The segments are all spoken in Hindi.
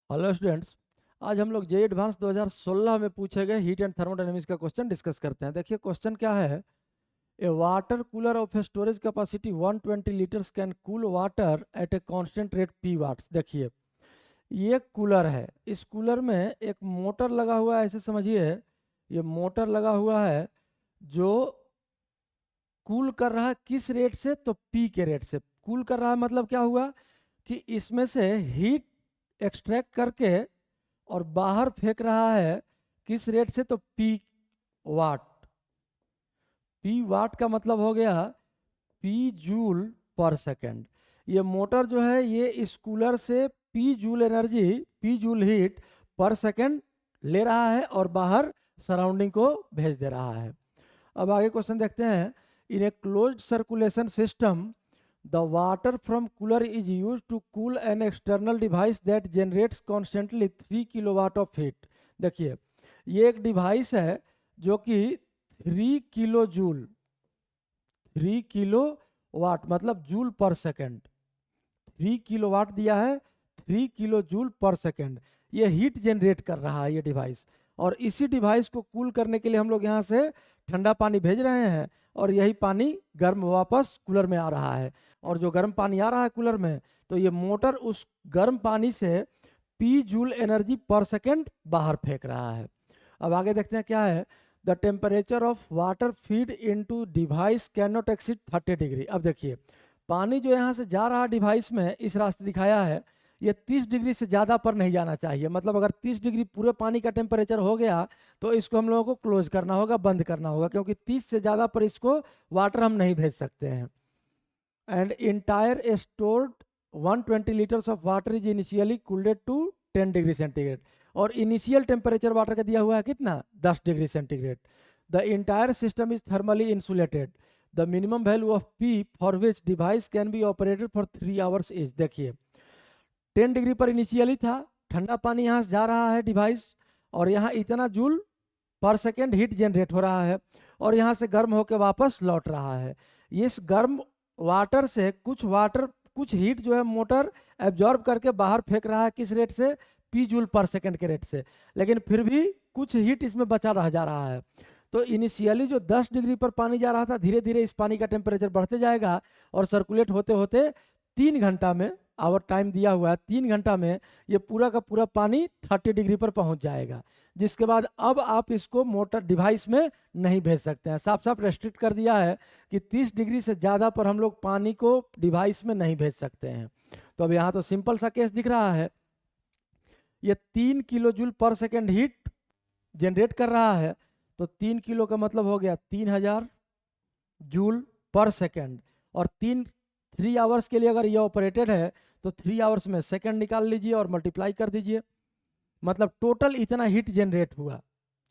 Hello students. आज हम लोग जे एडवांस 2016 में पूछे गए हीट एंड थर्मोडायनेमिक्स का क्वेश्चन डिस्कस करते हैं। देखिए क्वेश्चन क्या है। A water cooler of a storage capacity 120 litres can cool water at a constant rate P watts. देखिए ये कूलर है, इस कूलर में एक मोटर लगा हुआ है, ऐसे समझिए ये मोटर लगा हुआ है जो कूल कर रहा है किस रेट से, तो पी के रेट से कूल कर रहा है। मतलब क्या हुआ कि इसमें से हीट एक्सट्रैक्ट करके और बाहर फेंक रहा है किस रेट से, तो पी वाट। पी वाट का मतलब हो गया पी जूल पर सेकेंड। ये मोटर जो है ये इस कूलर से P joule energy, P joule heat पर सेकेंड ले रहा है और बाहर सराउंडिंग को भेज दे रहा है। अब आगे क्वेश्चन देखते हैं। In a closed circulation system the water from cooler is use to cool an external device that generates constantly 3 kilowatt of heat. देखिए ये एक डिवाइस है जो कि 3 किलो वाट मतलब जूल पर सेकेंड, 3 किलोवाट दिया है, 3 किलो जूल पर सेकेंड ये हीट जनरेट कर रहा है ये डिवाइस। और इसी डिवाइस को कूल करने के लिए हम लोग यहाँ से ठंडा पानी भेज रहे हैं और यही पानी गर्म वापस कूलर में आ रहा है। और जो गर्म पानी आ रहा है कूलर में, तो ये मोटर उस गर्म पानी से पी जूल एनर्जी पर सेकेंड बाहर फेंक रहा है। अब आगे देखते हैं क्या है। The temperature of water feed into device can not exceed 30 degree. अब देखिए पानी जो यहाँ से जा रहा डिवाइस में, इस रास्ते दिखाया है, ये 30 डिग्री से ज़्यादा पर नहीं जाना चाहिए। मतलब अगर 30 डिग्री पूरे पानी का टेम्परेचर हो गया तो इसको हम लोगों को क्लोज करना होगा, बंद करना होगा, क्योंकि 30 से ज़्यादा पर इसको वाटर हम नहीं भेज सकते हैं। And entire stored 120 litres of water is initially cooled to 10 degree centigrade. और इनिशियल टेम्परेचर वाटर का दिया हुआ है कितना, 10 degree centigrade. The entire system is thermally insulated. The minimum value of P for which device can be operated for 3 hours is. देखिए 10 डिग्री पर इनिशियली था, ठंडा पानी यहाँ से जा रहा है डिवाइस और यहाँ इतना जूल पर सेकेंड हीट जनरेट हो रहा है और यहाँ से गर्म होकर वापस लौट रहा है। इस गर्म वाटर से कुछ हीट जो है मोटर एब्जॉर्ब करके बाहर फेंक रहा है किस रेट से, पी जूल पर सेकेंड के रेट से। लेकिन फिर भी कुछ हीट इसमें बचा रह जा रहा है। तो इनिशियली जो 10 डिग्री पर पानी जा रहा था, धीरे धीरे इस पानी का टेम्परेचर बढ़ते जाएगा और सर्कुलेट होते होते 3 घंटा में, आवर टाइम दिया हुआ है 3 घंटा में, ये पूरा का पूरा पानी 30 डिग्री पर पहुंच जाएगा। जिसके बाद अब आप इसको मोटर डिवाइस में नहीं भेज सकते हैं। साफ साफ रेस्ट्रिक्ट कर दिया है कि 30 डिग्री से ज़्यादा पर हम लोग पानी को डिवाइस में नहीं भेज सकते हैं। तो अब यहाँ तो सिंपल सा केस दिख रहा है। ये 3 किलो जूल पर सेकेंड हीट जनरेट कर रहा है, तो 3 किलो का मतलब हो गया 3000 जूल पर सेकेंड। और 3 आवर्स के लिए अगर ये ऑपरेटेड है तो 3 आवर्स में सेकेंड निकाल लीजिए और मल्टीप्लाई कर दीजिए। मतलब टोटल इतना हीट जनरेट हुआ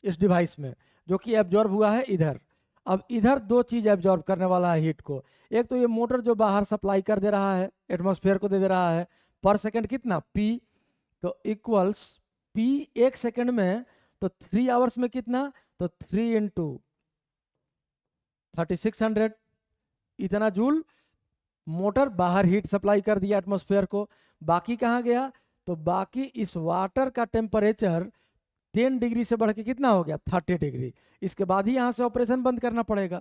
इस डिवाइस में, जो कि एब्जॉर्ब हुआ है इधर। अब इधर दो चीज एब्जॉर्ब करने वाला है हीट को। एक तो ये मोटर जो बाहर सप्लाई कर दे रहा है, एटमॉस्फेयर को दे दे रहा है, पर सेकेंड कितना पी, तो इक्वल्स पी 1 सेकेंड में, तो 3 आवर्स में कितना, तो 3 इंटू 3600, इतना जूल मोटर बाहर हीट सप्लाई कर दिया एटमॉस्फेयर को। बाकी कहाँ गया, तो बाकी इस वाटर का टेम्परेचर 10 डिग्री से बढ़ के कितना हो गया, 30 डिग्री। इसके बाद ही यहाँ से ऑपरेशन बंद करना पड़ेगा।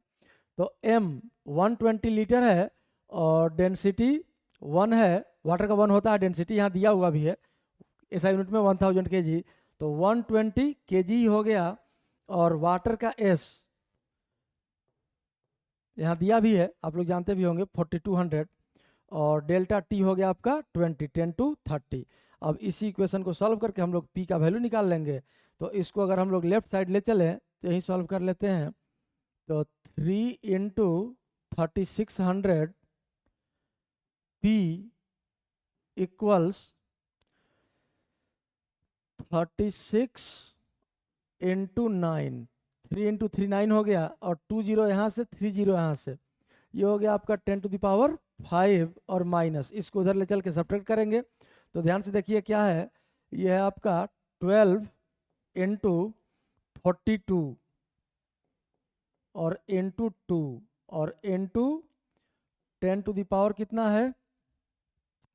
तो m 120 लीटर है और डेंसिटी 1 है, वाटर का 1 होता है, डेंसिटी यहाँ दिया हुआ भी है, ऐसा यूनिट में 1000 kg, तो 120 kg हो गया। और वाटर का s यहाँ दिया भी है, आप लोग जानते भी होंगे, 4200। और डेल्टा टी हो गया आपका 20, 10 टू 30। अब इसी इक्वेशन को सॉल्व करके हम लोग पी का वैल्यू निकाल लेंगे। तो इसको अगर हम लोग लेफ्ट साइड ले चले तो यही सॉल्व कर लेते हैं। तो 3 into 3600 P equals 36 into 9, 3 into 3 9 हो गया, और 2 जीरो यहाँ से 3 जीरो यहाँ से, ये हो गया आपका 10⁵ और माइनस, इसको उधर ले चल के सब्ट्रैक्ट करेंगे। तो ध्यान से देखिए क्या है, ये है आपका 12 इंटू 42 और इंटू 2 और इंटू 10⁻, कितना है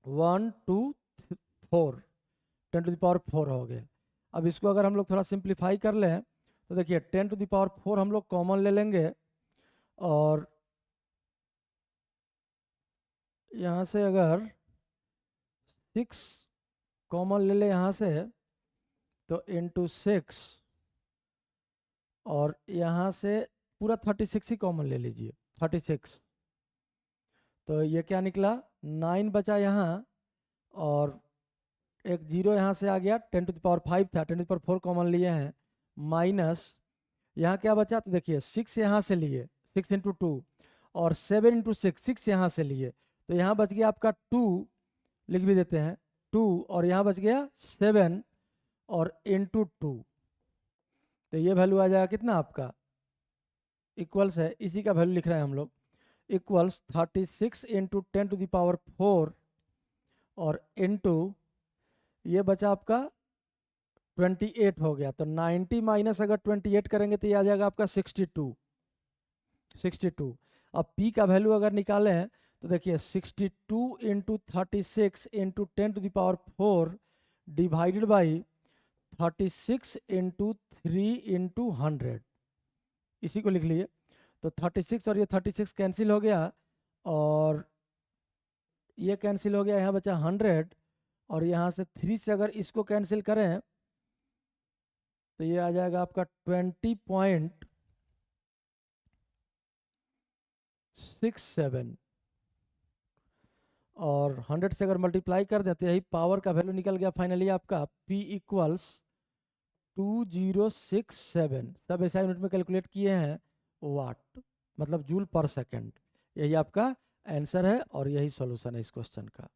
1 2 4, 10⁴ हो गया। अब इसको अगर हम लोग थोड़ा सिंप्लीफाई कर लें तो देखिए 10⁴ हम लोग कॉमन ले लेंगे और यहाँ से अगर 6 कॉमन ले ले यहाँ से तो इंटू 6 और यहाँ से पूरा 36 ही कॉमन ले लीजिए 36। तो ये क्या निकला 9 बचा यहाँ और एक 0 यहाँ से आ गया 10⁵ था 10⁴ कॉमन लिए हैं माइनस यहाँ क्या बचा तो देखिए 6 यहाँ से लिए 6 इंटू 2 और 7 इंटू 6 यहाँ से लिए तो यहाँ बच गया आपका 2 लिख भी देते हैं 2 और यहाँ बच गया 7 और इंटू 2 तो ये वैल्यू आ जाएगा कितना आपका इक्वल्स है इसी का वैल्यू लिख रहे हैं हम लोग इक्वल्स 36 इंटू 10⁴ और इंटू ये बचा आपका 28 हो गया तो 90 माइनस अगर 28 करेंगे तो ये आ जाएगा आपका 62। अब p का वैल्यू अगर निकालें तो देखिए 62 into 36 into 10⁴ divided by 36 into 3 into 100 इसी को लिख लिए तो 36 और ये 36 कैंसिल हो गया और ये कैंसिल हो गया यहाँ बचा 100 और यहाँ से 3 से अगर इसको कैंसिल करें तो ये आ जाएगा आपका 20.67 और 100 से अगर मल्टीप्लाई कर देते यही पावर का वैल्यू निकल गया फाइनली आपका P इक्वल्स 2067 सब ऐसा यूनिट में कैलकुलेट किए हैं वाट मतलब जूल पर सेकंड। यही आपका आंसर है और यही सॉल्यूशन है इस क्वेश्चन का।